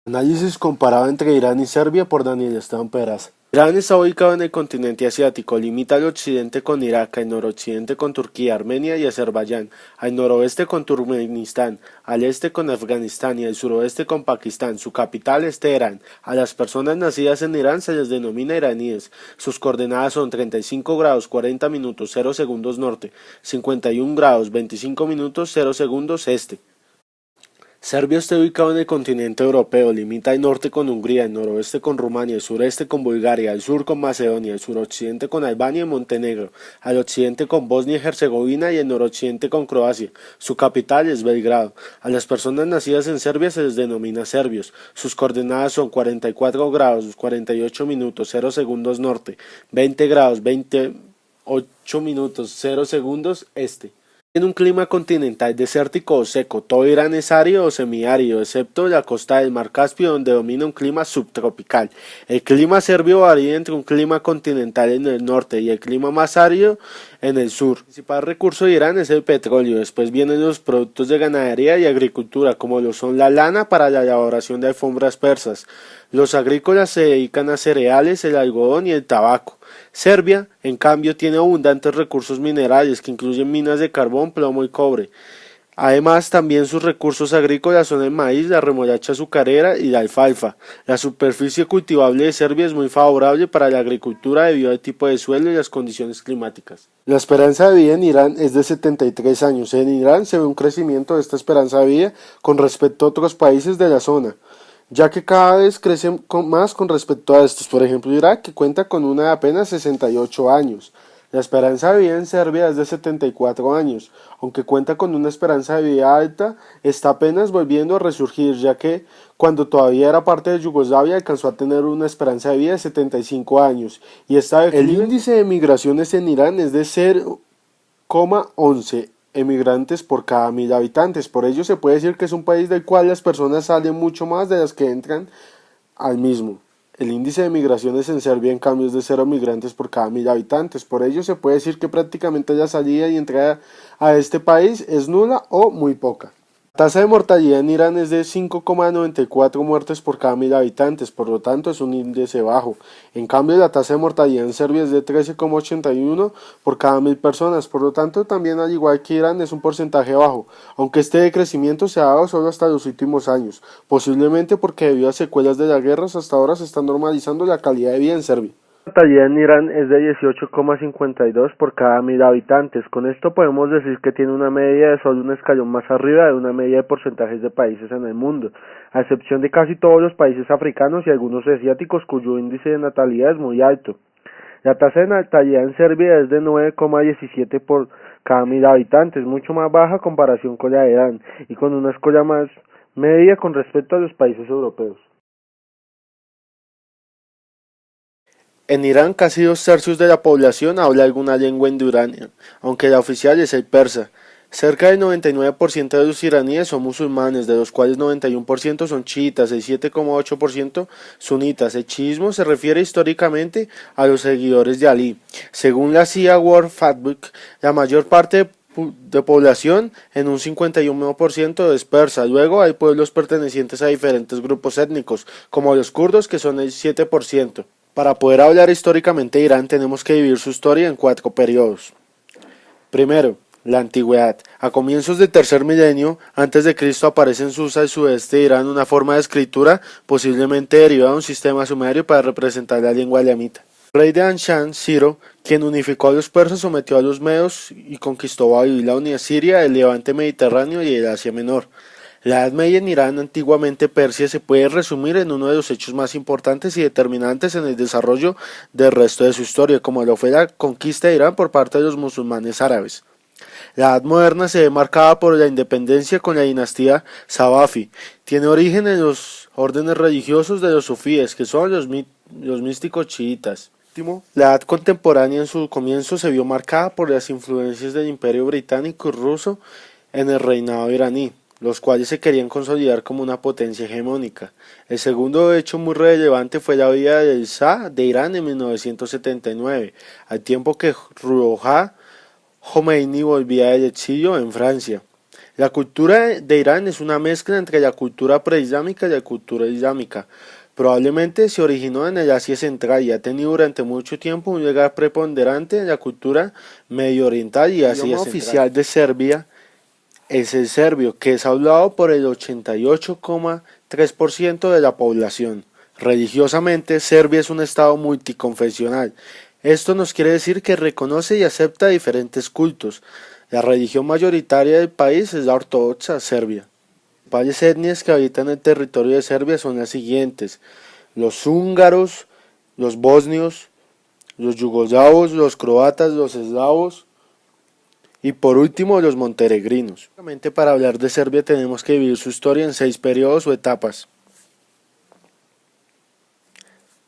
Análisis comparado entre Irán y Serbia por Daniel Esteban Peraza. Irán está ubicado en el continente asiático, limita al occidente con Irak, al noroccidente con Turquía, Armenia y Azerbaiyán, al noroeste con Turkmenistán, al este con Afganistán y al suroeste con Pakistán. Su capital es Teherán. A las personas nacidas en Irán se les denomina iraníes. Sus coordenadas son 35 grados 40 minutos 0 segundos norte, 51 grados 25 minutos 0 segundos este. Serbia está ubicado en el continente europeo, limita al norte con Hungría, al noroeste con Rumania, al sureste con Bulgaria, al sur con Macedonia, al suroccidente con Albania y Montenegro, al occidente con Bosnia y Herzegovina y al noroccidente con Croacia. Su capital es Belgrado. A las personas nacidas en Serbia se les denomina serbios. Sus coordenadas son 44 grados 48 minutos 0 segundos norte, 20 grados 28 minutos 0 segundos este. Tiene un clima continental desértico o seco. Todo Irán es árido o semiárido, excepto la costa del Mar Caspio, donde domina un clima subtropical. El clima serbio varía entre un clima continental en el norte y el clima más árido en el sur. El principal recurso de Irán es el petróleo. Después vienen los productos de ganadería y agricultura, como lo son la lana para la elaboración de alfombras persas. Los agrícolas se dedican a cereales, el algodón y el tabaco. Serbia, en cambio, tiene abundantes recursos minerales que incluyen minas de carbón, plomo y cobre. Además, también sus recursos agrícolas son el maíz, la remolacha azucarera y la alfalfa. La superficie cultivable de Serbia es muy favorable para la agricultura debido al tipo de suelo y las condiciones climáticas. La esperanza de vida en Irán es de 73 años. En Irán se ve un crecimiento de esta esperanza de vida con respecto a otros países de la zona, ya que cada vez crecen más con respecto a estos. Por ejemplo, Irak, que cuenta con una de apenas 68 años. La esperanza de vida en Serbia es de 74 años, aunque cuenta con una esperanza de vida alta, está apenas volviendo a resurgir, ya que cuando todavía era parte de Yugoslavia alcanzó a tener una esperanza de vida de 75 años. Y el índice de migraciones en Irán es de 0,11 emigrantes por cada 1000 habitantes. Por ello se puede decir que es un país del cual las personas salen mucho más de las que entran al mismo. El índice de migraciones en Serbia, en cambio, es de 0 migrantes por cada 1000 habitantes. Por ello se puede decir que prácticamente la salida y entrada a este país es nula o muy poca. La tasa de mortalidad en Irán es de 5,94 muertes por cada 1000 habitantes, por lo tanto es un índice bajo. En cambio, la tasa de mortalidad en Serbia es de 13,81 por cada 1000 personas, por lo tanto también, al igual que Irán, es un porcentaje bajo, aunque este decrecimiento se ha dado solo hasta los últimos años, posiblemente porque debido a secuelas de las guerras hasta ahora se está normalizando la calidad de vida en Serbia. La natalidad en Irán es de 18,52 por cada 1000 habitantes. Con esto podemos decir que tiene una media de solo un escalón más arriba de una media de porcentajes de países en el mundo, a excepción de casi todos los países africanos y algunos asiáticos cuyo índice de natalidad es muy alto. La tasa de natalidad en Serbia es de 9,17 por cada 1000 habitantes, mucho más baja en comparación con la de Irán y con una escala más media con respecto a los países europeos. En Irán casi 2/3 de la población habla alguna lengua indoirania, aunque la oficial es el persa. Cerca del 99% de los iraníes son musulmanes, de los cuales 91% son chiitas, el 7,8% sunitas. El chiismo se refiere históricamente a los seguidores de Ali. Según la CIA World Factbook, la mayor parte de población, en un 51% es persa. Luego hay pueblos pertenecientes a diferentes grupos étnicos, como los kurdos, que son el 7%. Para poder hablar históricamente de Irán tenemos que dividir su historia en 4 periodos. Primero, la antigüedad. A comienzos del tercer milenio antes de Cristo aparece en Susa, al sudeste de Irán, una forma de escritura posiblemente derivada de un sistema sumerio para representar la lengua elamita. El rey de Anshan, Ciro, quien unificó a los persas, sometió a los medos y conquistó Babilonia, Siria, el levante mediterráneo y el Asia Menor. La Edad Media en Irán, antiguamente Persia, se puede resumir en uno de los hechos más importantes y determinantes en el desarrollo del resto de su historia, como lo fue la conquista de Irán por parte de los musulmanes árabes. La Edad Moderna se ve marcada por la independencia con la dinastía Safavi. Tiene origen en los órdenes religiosos de los sufíes, que son los místicos chiitas. La Edad Contemporánea en su comienzo se vio marcada por las influencias del Imperio Británico y Ruso en el reinado iraní, los cuales se querían consolidar como una potencia hegemónica. El segundo hecho muy relevante fue la vida del Shah de Irán en 1979, al tiempo que Ruhollah Khomeini volvía del exilio en Francia. La cultura de Irán es una mezcla entre la cultura preislámica y la cultura islámica. Probablemente se originó en el Asia Central y ha tenido durante mucho tiempo un lugar preponderante en la cultura medio oriental y Asia Central. El idioma oficial de Serbia es el serbio, que es hablado por el 88,3% de la población. Religiosamente, Serbia es un estado multiconfesional. Esto nos quiere decir que reconoce y acepta diferentes cultos. La religión mayoritaria del país es la ortodoxa serbia. Las principales etnias que habitan el territorio de Serbia son las siguientes: los húngaros, los bosnios, los yugoslavos, los croatas, los eslavos y por último los montenegrinos. Para hablar de Serbia tenemos que dividir su historia en 6 periodos o etapas.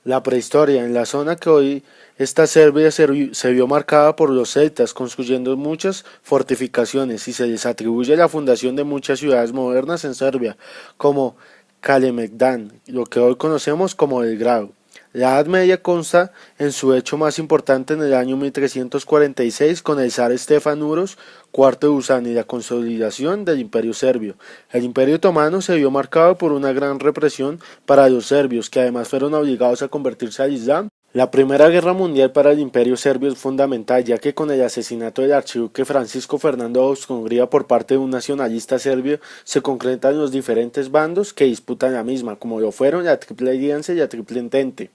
La prehistoria. En la zona que hoy esta Serbia se vio marcada por los celtas, construyendo muchas fortificaciones, y se les atribuye la fundación de muchas ciudades modernas en Serbia, como Kalemegdan, lo que hoy conocemos como Belgrado. La Edad Media consta en su hecho más importante en el año 1346 con el zar Stefan Uroš IV de Usán y la consolidación del Imperio Serbio. El Imperio Otomano se vio marcado por una gran represión para los serbios, que además fueron obligados a convertirse al Islam. La Primera Guerra Mundial para el Imperio Serbio es fundamental, ya que con el asesinato del archiduque Francisco Fernando de Austria-Hungría por parte de un nacionalista serbio se concretan los diferentes bandos que disputan la misma, como lo fueron la Triple Alianza y la Triple Entente.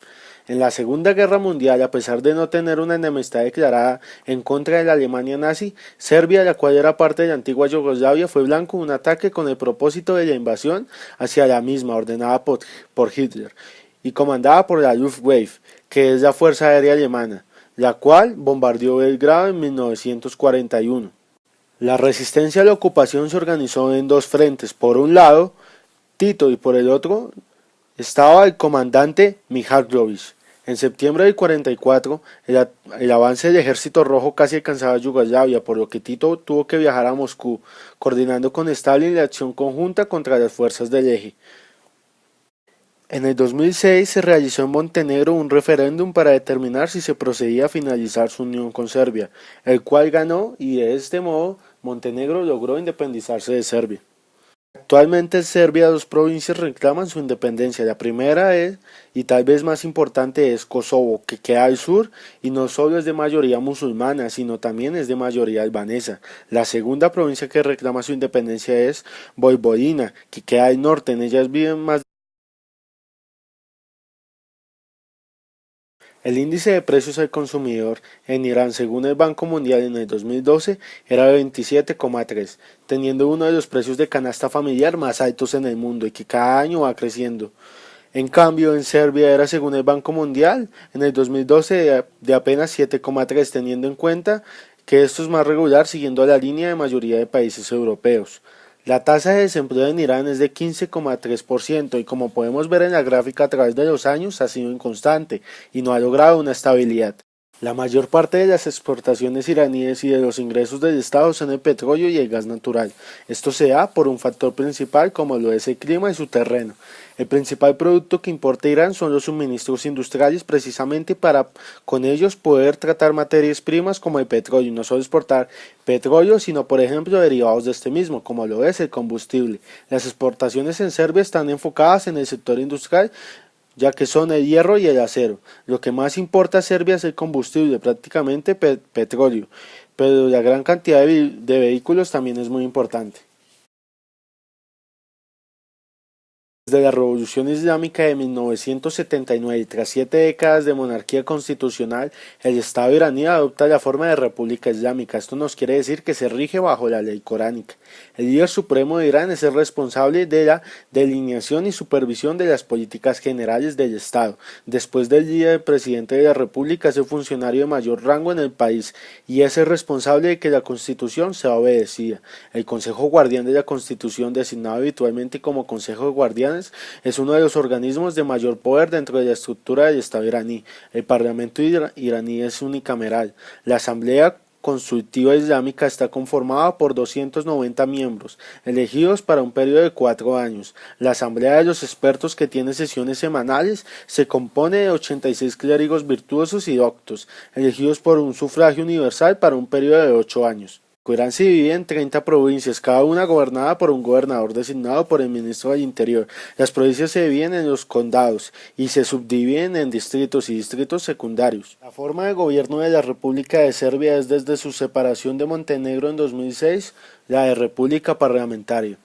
En la Segunda Guerra Mundial, a pesar de no tener una enemistad declarada en contra de la Alemania nazi, Serbia, la cual era parte de la antigua Yugoslavia, fue blanco de un ataque con el propósito de la invasión hacia la misma, ordenada por Hitler y comandada por la Luftwaffe, que es la Fuerza Aérea Alemana, la cual bombardeó Belgrado en 1941. La resistencia a la ocupación se organizó en 2 frentes: por un lado Tito y por el otro estaba el comandante Mihajlović. En septiembre del 44, el avance del Ejército Rojo casi alcanzaba Yugoslavia, por lo que Tito tuvo que viajar a Moscú, coordinando con Stalin la acción conjunta contra las fuerzas del Eje. En el 2006 se realizó en Montenegro un referéndum para determinar si se procedía a finalizar su unión con Serbia, el cual ganó, y de este modo Montenegro logró independizarse de Serbia. Actualmente en Serbia 2 provincias reclaman su independencia. La primera es, y tal vez más importante, es Kosovo, que queda al sur y no solo es de mayoría musulmana, sino también es de mayoría albanesa. La segunda provincia que reclama su independencia es Vojvodina, que queda al norte. En ellas viven más. El índice de precios al consumidor en Irán, según el Banco Mundial en el 2012, era de 27,3, teniendo uno de los precios de canasta familiar más altos en el mundo y que cada año va creciendo. En cambio, en Serbia era, según el Banco Mundial, en el 2012 de apenas 7,3, teniendo en cuenta que esto es más regular siguiendo la línea de mayoría de países europeos. La tasa de desempleo en Irán es de 15,3% y, como podemos ver en la gráfica, a través de los años ha sido inconstante y no ha logrado una estabilidad. La mayor parte de las exportaciones iraníes y de los ingresos del Estado son el petróleo y el gas natural. Esto se da por un factor principal como lo es el clima y su terreno. El principal producto que importa Irán son los suministros industriales, precisamente para con ellos poder tratar materias primas como el petróleo, y no solo exportar petróleo, sino por ejemplo derivados de este mismo, como lo es el combustible. Las exportaciones en Serbia están enfocadas en el sector industrial, ya que son el hierro y el acero. Lo que más importa a Serbia es el combustible, prácticamente petróleo, pero la gran cantidad de vehículos también es muy importante. Desde la Revolución Islámica de 1979 y tras 7 décadas de monarquía constitucional, el Estado iraní adopta la forma de república islámica. Esto nos quiere decir que se rige bajo la ley coránica. El líder supremo de Irán es el responsable de la delineación y supervisión de las políticas generales del Estado. Después del día del presidente de la República es el funcionario de mayor rango en el país y es el responsable de que la Constitución sea obedecida. El Consejo Guardián de la Constitución, designado habitualmente como Consejo de Guardianes, es uno de los organismos de mayor poder dentro de la estructura del Estado iraní. El Parlamento iraní es unicameral. La Asamblea Consultiva Islámica está conformada por 290 miembros, elegidos para un periodo de 4 años. La Asamblea de los Expertos, que tiene sesiones semanales, se compone de 86 clérigos virtuosos y doctos, elegidos por un sufragio universal para un periodo de 8 años. Irán se divide en 30 provincias, cada una gobernada por un gobernador designado por el ministro del Interior. Las provincias se dividen en los condados y se subdividen en distritos y distritos secundarios. La forma de gobierno de la República de Serbia es desde su separación de Montenegro en 2006, la de república parlamentaria.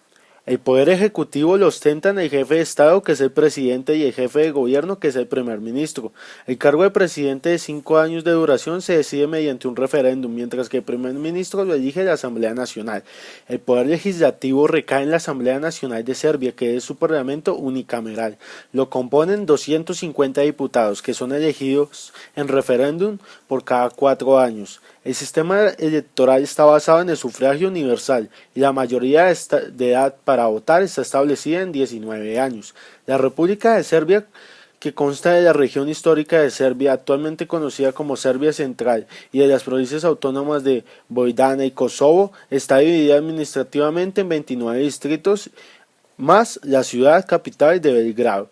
El poder ejecutivo lo ostentan el jefe de Estado, que es el presidente, y el jefe de gobierno, que es el primer ministro. El cargo de presidente de 5 años de duración se decide mediante un referéndum, mientras que el primer ministro lo elige la Asamblea Nacional. El poder legislativo recae en la Asamblea Nacional de Serbia, que es su parlamento unicameral. Lo componen 250 diputados, que son elegidos en referéndum por cada 4 años. El sistema electoral está basado en el sufragio universal y la mayoría de edad para votar está establecida en 19 años. La República de Serbia, que consta de la región histórica de Serbia, actualmente conocida como Serbia Central, y de las provincias autónomas de Vojvodina y Kosovo, está dividida administrativamente en 29 distritos, más la ciudad capital de Belgrado.